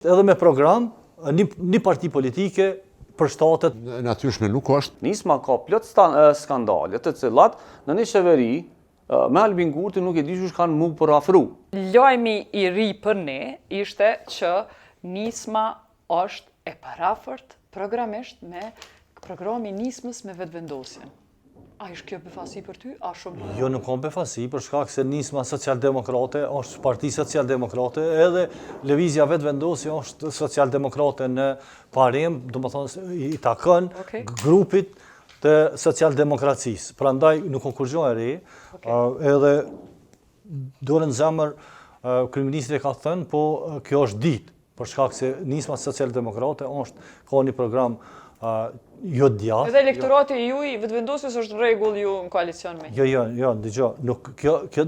Edhe me program, një parti politike për shtatet. Natyrshme nuk është. Nisma ka plot skandale të cilat në një qeveri me Albin Kurti nuk e di kush kanë mu për afru. Lajmi i ri për ne ishte që Nisma është e parafort programisht me programi Nismës me vetëvendosjen. A ishtë kjo befasi për ty? A shumë? Jo, nuk kam befasi, për shkak se Nisma Socialdemokrate është parti socialdemokrate, edhe Lëvizja Vetëvendosje është socialdemokrate në parim, do më thonë, i takën grupit të socialdemokracisë. Prandaj nuk kam kur gjo e re, edhe dore në zemër kryeministri ka thënë, po kjo është ditë, për shkak se Nisma Socialdemokrate ka një program jo djathtë. Edhe elektorati juaj vetëvendosjes është rregull ju në koalicion me. Jo, dëgjoj, nuk kjo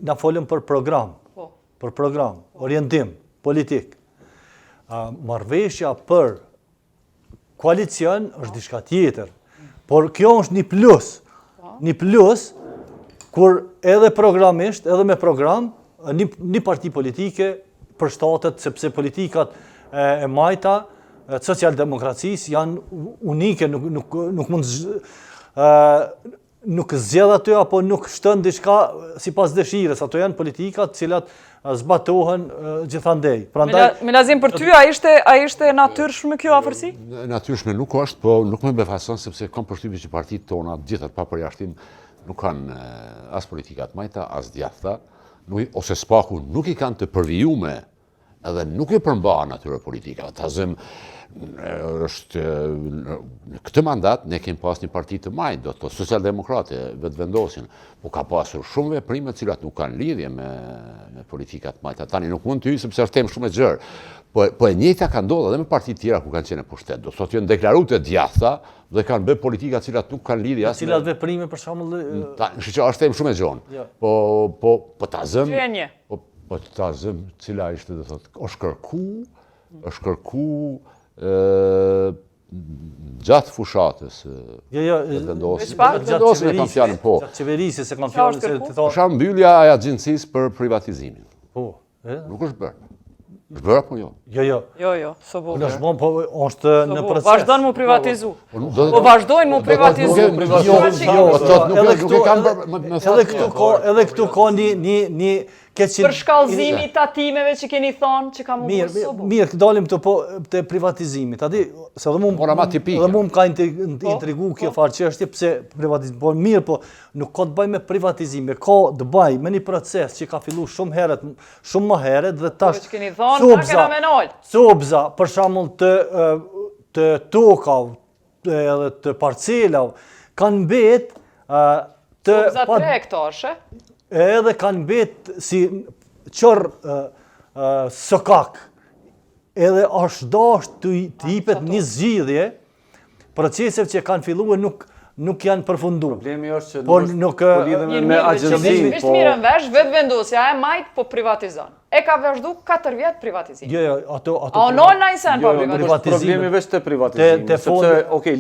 na folëm për program. Për program, orientim politik. Marrëveshja për koalicion është diçka tjetër. Por kjo është një plus. Një plus kur edhe programisht, edhe me program, një parti politike përshtatet sepse politikat e majta socialdemokracisë janë unike, nuk zgjedh aty apo nuk shtën diçka sipas dëshirës. Ato janë politikat cilat zbatohen gjithandej. Melazim, për ty a ishte natyrshme kjo afërsi? Natyrshme nuk është, po nuk më befason sepse kam përshtypjen që partitë tona, gjithat pa përjashtim, nuk kanë as politikat majta, as djathta, ose spaku nuk i kanë të përvijume edhe nuk i përmbahen atyre politikave. Tazëm është në këtë mandat ne kemi pas një parti të majtë, do të thotë socialdemokrate, vetëvendosjen, po ka pasur shumë veprime të cilat nuk kanë lidhje me politikat majta. Tani nuk mund të hyj sepse është temë shumë e gjerë. Po e njëjta ka ndodhur edhe me partitë tjera ku kanë qenë në pushtet. Do thotë janë deklaruar të djathta dhe kanë bërë politika të cilat nuk kanë lidhje as me cilat veprime për shembull. Është temë shumë e gjonë. Po tazëm. Po tazëm cila ishte do thotë është kërku gjatë fushatës vetëvendosjen e kam fjalën po. Gjatë qeverisë se kam fjalën se të thonë. Për shembull mbyllja e agjencisë për privatizimin. Po, nuk është bërë. Është bërë apo jo? Jo, s'o bë. Po është në proces. Vazhdon mu privatizu. Po vazhdojnë mu privatizu. Edhe këtu ka një për shkallëzimi tatimeve që keni thonë që ka mundur sobo. Mirë, dalim të privatizimit. Se edhe mu më ka intrigu kjo farë çështje pse privatizim. Po mirë, po nuk ka të bëj me privatizime, ka të bëj me një proces që ka fillu shumë më herët dhe tash cobza, për shembull të tokav edhe të parcelav kanë mbet cobza 3 hektarë. Edhe kanë betë si qërë sokak, edhe është dasht të jipet një zgjidhje, proceset që kanë filluar nuk janë përfunduar. Problemi është që nuk lidhemi me agjensin. Mishtë mirë në vesh, vetëvendosja e majtë po privatizon. E ka vazhdu 4 vjetë privatizim. A onon në isen pa privatizim. Problemi veç të privatizim. Sepse,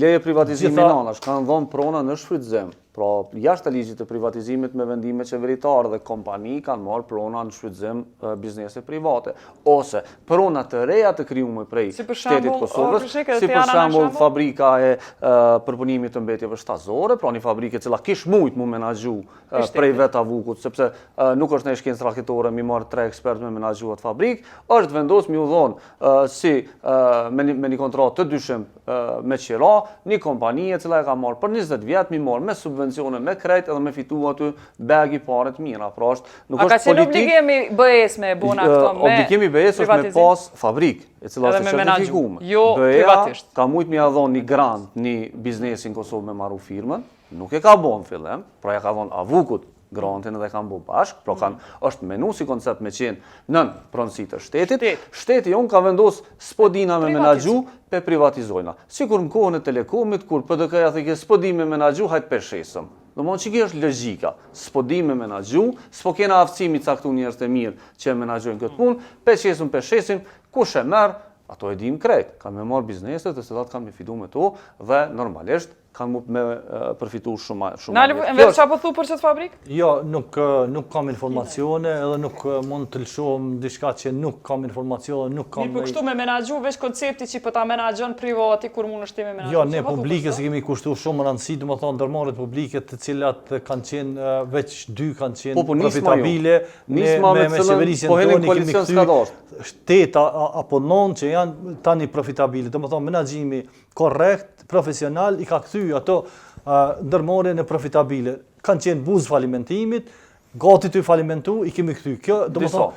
leje privatizimi nanash, kanë dhonë prona në shfrytëzim. Pra, jashtë ligjit të privatizimit me vendime qeveritar dhe kompani kanë marrë prona në shfrytëzim biznese private. Ose prona të reja të krijuar prej shtetit Kosovës, si për shembull fabrika e përpunimit të mbetjeve shtazore, pra një fabrikë e cila kish mujt mu menaxhu prej vet avukut, sepse nuk është në shkencë raketore mi marrë 3 ekspertë me menaxhu atë fabrikë, është vendosur mi u dhonë si me një kontratë të dyshim me qira, një kompani e cila e ka marrë për 20 vjet mi marrë me subvencione, me krejt edhe me fitu aty bagi pare të mira. Pra a ka qenë obligimi BE-s me bona këto me obligimi BE-s është me pas fabrikë, e cila është certifikuar. Jo privatisht. Ka mujt mi ia dhon një grant një biznesi në Kosovë me marru firmën, nuk e ka bon fillim, pra ja ka dhon avukut grantin edhe kanë bu bashk, pra është menu si koncept me qenë nën pronësi të shtetit. Shteti jonë ka vendos spodina me menaxhu pe privatizojna. Sikur në kohën e telekomit, kur PDK-ja thike spodin me menaxhu, hajt peshesëm. Do më që kjo është logjika. Spodin me menaxhu, s'po kena aftësimi caktu njerëz të mirë që e menaxhojnë këtë punë, peshesim, kush e merr, ato e dim krejt. Kanë me marrë bizneset, të cilat kanë me fidu me to, dhe normalisht kanë me përfitu shumë. Nali, vetë qa po thu për qëtë fabrikë? Jo, nuk kam informacione, edhe nuk mund të lëshohem diçka që nuk kam informacione, nuk kam... Mirë për kështu me menagju, veç koncepti që për ta menagjon privati, kur mund është ti me menagju. Jo, ne publike se kemi kushtu shumë rëndësi, dhe më thonë ndërmarrjet publike të cilat kanë qenë, veç 2 kanë qenë profitabile, me qeverisjen toni kemi këthy 7 apo 9 që janë tani profitabile. Dhe më thonë menagjimi korrekt, profesional, i ka këthy ato ndërmarrje në profitabile. Kanë qenë buzë falimentimit, gati të falimentu, i kemi këthy. Kjo, dhe më thonë,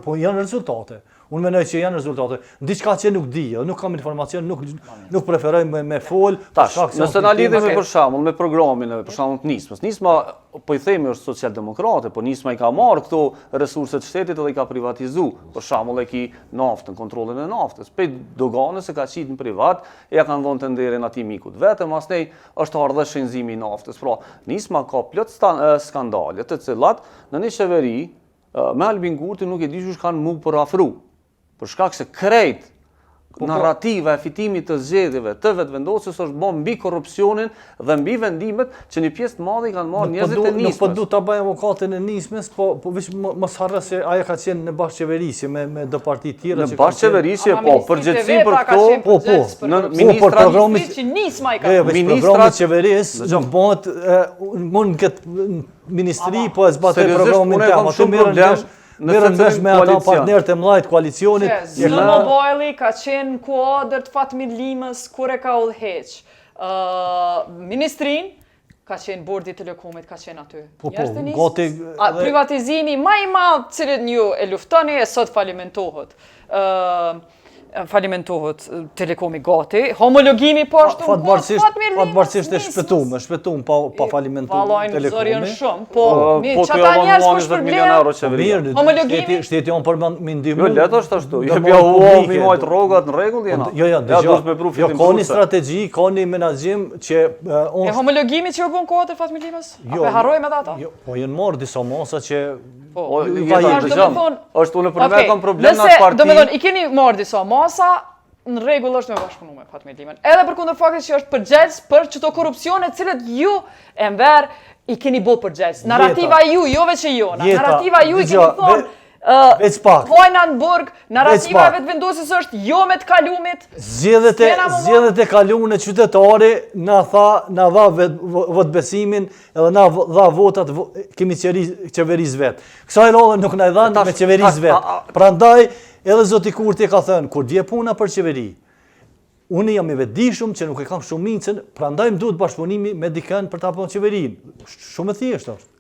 po janë rezultate. Unë menoj që janë rezultate. Diçka që nuk di, nuk kam informacion, nuk preferoj me fol. Tash, nëse na lidhemi për shembull me programin, për shembull të Nismës. Nisma, po i themi është socialdemokrate, po Nisma i ka marrë këto resurset shtetit edhe i ka privatizu. Për shembull e ki naftën, kontrollin e naftës. Pe doganës e ka qitë në privat, e ja kanë dhënë të nderin atij mikut vetëm, asnej është ardhur shenzimi i naftës. Pra, Nisma ka plot skandale të cilat në një qeveri me Albin Kurti nuk e di kush kanë mu për afru. Për shkak se krejt narrativa e fitimit të zgjedhjeve të vetëvendosjes është bërë mbi korrupsionin dhe mbi vendimet që një pjesë të madhe i kanë marrë njerëzit e Nismës. Nuk po du ta bëj avokatin e Nismës, po veç mos harro se ajo ka qenë në bashkëqeverisje me do parti tjera që në bashkëqeverisje, po, përgjithësi për këto, në ministrat që Nisma i ka. Programit qeverisë nuk bëhet mund këtë ministri po e zbatoj programin tim, ato merren vesh me ata partnerët e mëdhtë koalicionit. Zë Mobaili ka qenë kuadër të Fatmir Limës kur e ka udhëheq. Ministrin ka qenë bordi i Telekomit, ka qenë aty. Gati privatizimi më i madh cilën ju e luftoni e sot falimentohet. Falimentohet Telekomi gati, homologimi po ashtu fatbarësisht e shpëtum pa falimentu Telekomi. Po çata njerëz për shpërblerje. Homologimi shteti on për me ndihmë. Jo, letë është ashtu. Jo bja mi majt rrogat në rregull jena. Jo, ka një strategji, ka një menaxhim që e homologimi që u bën kohët e Fatmir Limës? Apo harrojmë edhe ata? Jo, po janë marrë disa masa që është unë për me kam problem në atë parti. Domethënë i keni marrë disa masa, në rregull është me bashkëpunu me Fatmir Limën. Edhe përkundër faktit që është përgjegjës për çdo korrupsione të cilët ju e mber i keni bërë përgjegjës. Narrativa ju, jo vetë ju. Narrativa ju i keni thonë Vojna në burg, narrativa e vetëvendosjes është jo me të kalumit. Zgjedhjet e kalume qytetare na dha votbesimin edhe na dha votat kemi qeverisë vet. Kësaj radhe nuk na i dhanë me qeverisë vet. Prandaj edhe zoti Kurti ka thënë kur vje puna për qeveri, unë jam i vetëdijshëm që nuk e kam shumicën, prandaj më duhet bashkëpunimi me dikën për ta bërë qeverinë. Shumë e thjeshtë është.